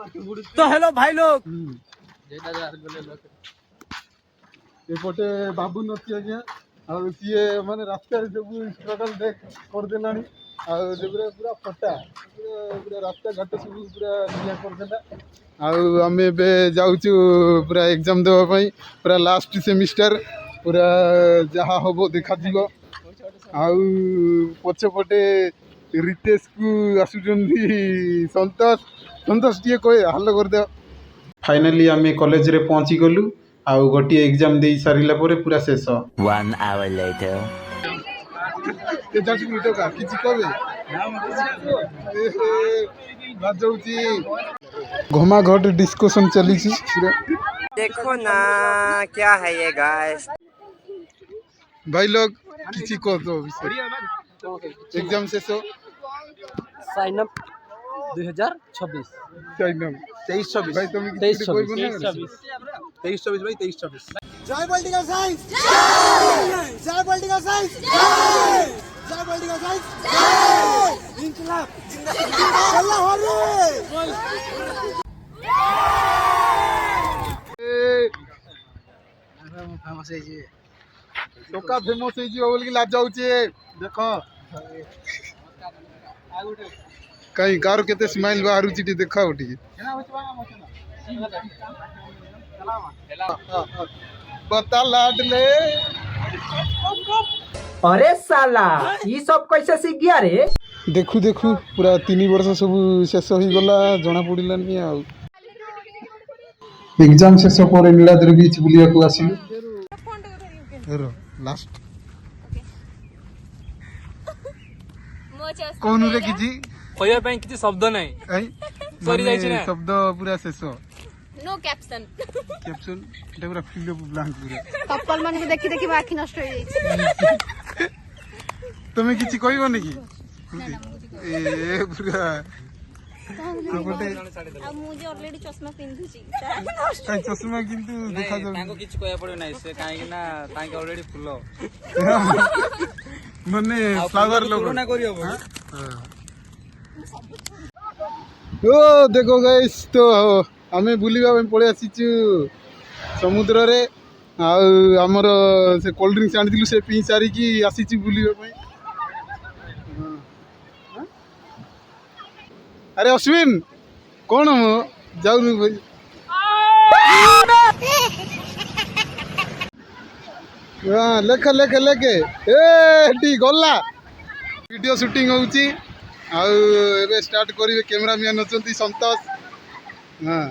तो हेलो भाई लोग एपटे बाबू नथी आज्ञा आउ सीए माने रास्ता सब स्ट्रगल देख कर देलानी आउ जेबरे पूरा फटा पूरा रास्ता घाट सब पूरा निया कर देला आउ हमें बे जाउछु पूरा एग्जाम देबा पई पूरा लास्ट सेमिस्टर पूरा जहा होबो देखा जीवो आउ पछे पटे रितेश को आसुचंदी संतोष संतोष टिए कोई हल्ला कर दे फाइनली आम कॉलेज रे पहुंची गलु आउ गोटे एग्जाम दे सारिला परे पूरा शेष 1 hour later. किछि कहबे घमा घट डिस्कशन चली पूरा देखो ना क्या है ये गाइस। भाई लोग किछि कह दो एग्जाम शेष साइन अप 2026 साइन अप 23-24 भाई तुम 23-24 भाई 23-24 जय पॉलिटिकल साइंस जय जय पॉलिटिकल साइंस जय जय पॉलिटिकल साइंस जय इनकलाब जिंदाबाद अल्लाह हरे फेमस है जी टोका फेमस है जी बोल के लाज जाउचे देखो कहीं कार केते स्माइल बाहरु चिटी देखा उठी बता लाडले अरे साला ये सब कैसे सीख गया रे। देखु देखु पूरा 3 वर्ष सब शेष हो गला जना पड़िलानी आ एग्जाम शेष पर नीलाद्रि बीच बुलिया को आसिलु लास्ट कोन रे किछि कहया ପାଇଁ କିଛି ଶବ୍ଦ ନାହିଁ ସରି ଯାଇଛି ନା शब्द पूरा शेष नो कैप्शन कैप्शन एटा पूरा फिल अप ब्लैंक पूरा कपल मन देखि देखि आखि नष्ट हो जाई तुम किछि कहबो नेकी ए पूरा अब मुझे ऑलरेडी चश्मा पिंधु छी काई चश्मा किंतु देखा जाउ ତାଙ୍କୁ କିଛି କହିବା ପଡିବ ନାହିଁ ସେ କାହିଁକି ନା ତାଙ୍କେ ଅଲରେଡି फुल माने फ्लावर लोग ना करियो ओ देखो गाइस तो हमें बुलिबा में पळे आसीचु समुद्र रे आ हमर से कोल्ड ड्रिंक्स आनिदिलु से पी सारी की आसीचु बुलिबा में अरे अश्विन कौन हो जाऊ भाई हाँ लेखे लेखे लेखे ए गला वीडियो शूटिंग होउची आउ एबे स्टार्ट करिवे कैमरामैन अछंती संतोष हाँ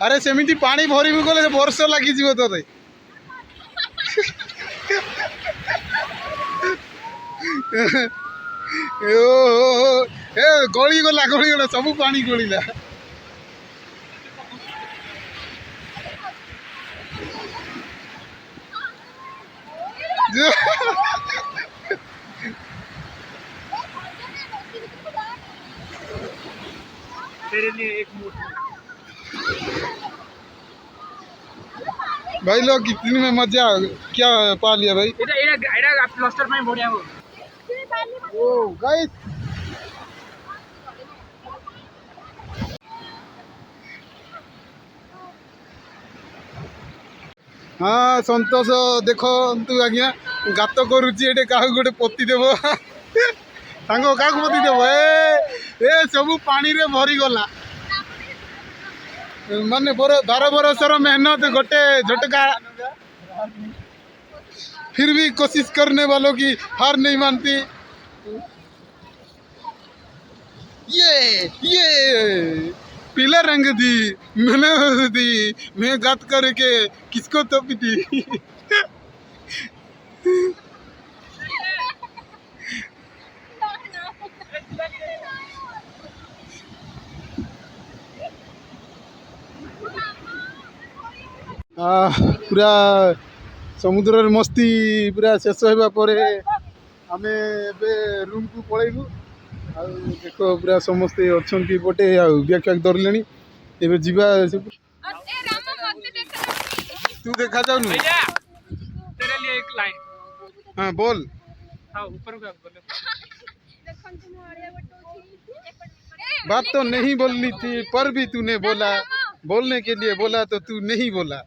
अरे सेमिति पानी भरिबु गले वर्ष लागि जीव तते ए गली गला सब पानी गलिला तेरे लिए एक मूठ भाई लोग कितनी में मजा क्या पा लिया भाई एटा क्लस्टर में बढ़िया हो ओ गाइस हाँ संतोष देखो तू आज्ञा गात करुची एटे काहु गोटे पोती देबो सांगो काहु पोती देबो ए सब पानी रे भरी गला माने 12 बरसर मेहनत गोटे झटका फिर भी कोशिश करने वालों की हार नहीं मानती ये पीला रंग दी मैंने दी मैं गात करके किसको तो पीती पूरा समुद्र मस्ती पूरा शेष होगा पर आमे रूम को पलैलु आ देख पूरा समस्ते अच्छा पटे बैग फैग धरले एवं जीवा तू देखा जाऊनु तेरे लिए एक लाइन हाँ बोल हाँ ऊपर क्या बोले बात तो नहीं बोलनी थी पर भी तूने बोला, बोलने के लिए बोला तो तू नहीं बोला।